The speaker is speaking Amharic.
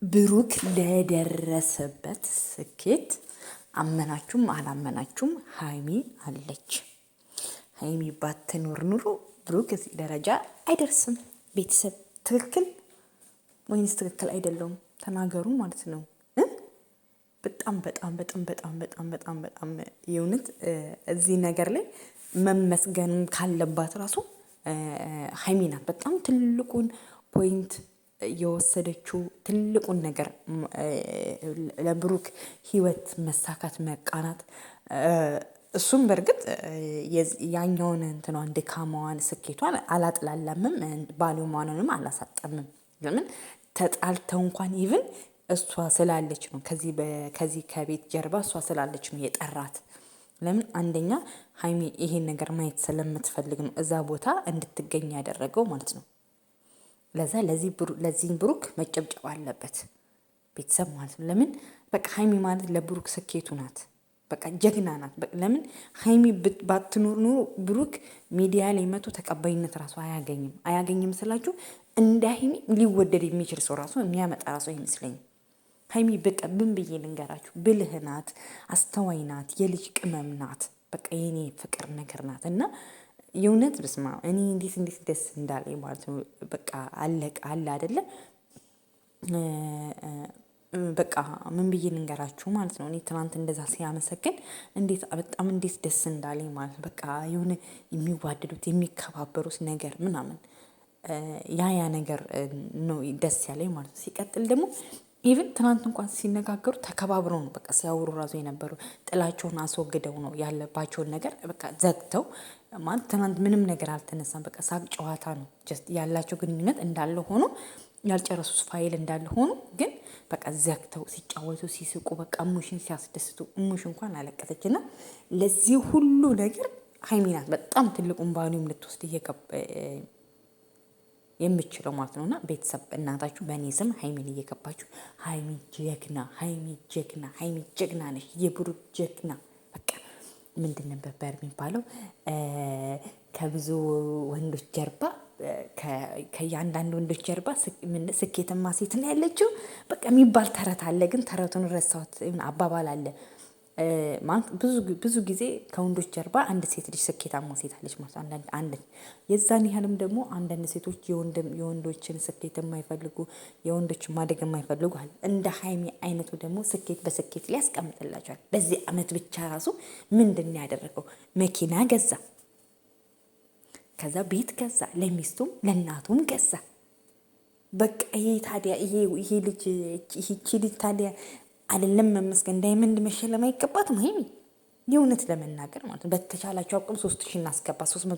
ብሩክ ለደረሰበት ስኬት አመናችሁም አላመናችሁም ሀይሚ አለች። ሀይሚ ባትኖር ኑሮ ብሩክ እዚህ ደረጃ አይደርስም። ቤተሰብ ትክክል ወይንስ ትክክል አይደለውም? ተናገሩ ማለት ነው። በጣም በጣም በጣም በጣም በጣም በጣም በጣም የእውነት እዚህ ነገር ላይ መመስገን ካለባት ራሱ ሀይሚ ናት። በጣም ትልቁን ፖይንት የወሰደችው ትልቁን ነገር ለብሩክ ህይወት መሳካት መቃናት። እሱም በእርግጥ ያኛውን እንትኗን ድካማዋን ስኬቷን አላጥላላምም ባለሟንንም አላሳጠምም። ለምን ተጣልተው እንኳን ኢቭን እሷ ስላለች ነው። ከዚህ ከቤት ጀርባ እሷ ስላለች ነው የጠራት። ለምን አንደኛ ሀይሚ ይሄን ነገር ማየት ስለምትፈልግ ነው እዛ ቦታ እንድትገኝ ያደረገው ማለት ነው። ለዛ ለዚህም ብሩክ መጨብጨብ አለበት ቤተሰብ ማለት ነው። ለምን በቃ ሀይሚ ማለት ለብሩክ ስኬቱ ናት። በቃ ጀግና ናት። ለምን ሀይሚ ባትኖር ኖሮ ብሩክ ሚዲያ ላይ መቶ ተቀባይነት ራሱ አያገኝም ስላችሁ እንደ ሀይሚ ሊወደድ የሚችል ሰው ራሱ የሚያመጣ ራሱ አይመስለኝም። ሀይሚ በቃ ምን ብዬ ልንገራችሁ፣ ብልህ ናት፣ አስተዋይ ናት፣ የልጅ ቅመም ናት። በቃ የኔ ፍቅር ነገር ናት እና የእውነት ብስማ እኔ እንዴት ደስ እንዳለኝ ማለት ነው። በቃ አለቀ አለ አይደለ? በቃ ምን ብዬ ልንገራችሁ ማለት ነው። እኔ ትናንት እንደዛ ሲያመሰግን እንዴት ደስ እንዳለኝ ማለት ነው። በቃ የሆነ የሚዋደዱት የሚከባበሩት ነገር ምናምን ያ ነገር ነው ደስ ያለኝ ማለት ነው። ሲቀጥል ደግሞ ኢቭን ትናንት እንኳን ሲነጋገሩ ተከባብረው ነው በቃ ሲያወሩ ራሱ የነበሩ ጥላቸውን አስወግደው ነው ያለባቸውን ነገር በቃ ዘግተው ማለት ትናንት ምንም ነገር አልተነሳም። በቃ ሳቅ ጨዋታ ነው ጀስት ያላቸው ግንኙነት እንዳለ ሆኖ ያልጨረሱት ፋይል እንዳለ ሆኖ ግን በቃ ዘግተው ሲጫወቱ ሲስቁ በቃ እሙሽን ሲያስደስቱ እሙሽ እንኳን አለቀሰችና ለዚህ ሁሉ ነገር ሀይሚ ናት በጣም ትልቁን ባሉም ልትወስድ የምችለው ማለት ነውና ቤተሰብ እናታችሁ በእኔ ስም ሀይሚን እየገባችሁ ሀይሚ ጀግና ሀይሚ ጀግና ሀይሚ ጀግና ነሽ የብሩክ ጀግና በቃ ምንድን ነበር የሚባለው ከብዙ ወንዶች ጀርባ ከእያንዳንዱ ወንዶች ጀርባ ስኬትማ ሴት ነው ያለችው በቃ የሚባል ተረት አለ። ግን ተረቱን ረሳሁት። አባባል አለ ማለት ብዙ ጊዜ ከወንዶች ጀርባ አንድ ሴት ልጅ ስኬታማ ሴት አለች ማለት አንድ የዛን ያህልም ደግሞ አንዳንድ ሴቶች የወንዶችን ስኬት የማይፈልጉ የወንዶችን ማደግ የማይፈልጉ አለ። እንደ ሀይሚ አይነቱ ደግሞ ስኬት በስኬት ላይ ያስቀምጥላቸዋል። በዚህ አመት ብቻ ራሱ ምንድን ነው ያደረገው? መኪና ገዛ፣ ከዛ ቤት ገዛ፣ ለሚስቱም ለእናቱም ገዛ። በቃ ይሄ ልጅ ይህቺ ልጅ ታዲያ አይደለም መመስገን ዳይመንድ መሸለም አይገባትም ሀይሚ የእውነት ለመናገር ማለት ነው። በተቻላቸው አቅም 3000 እናስገባ 300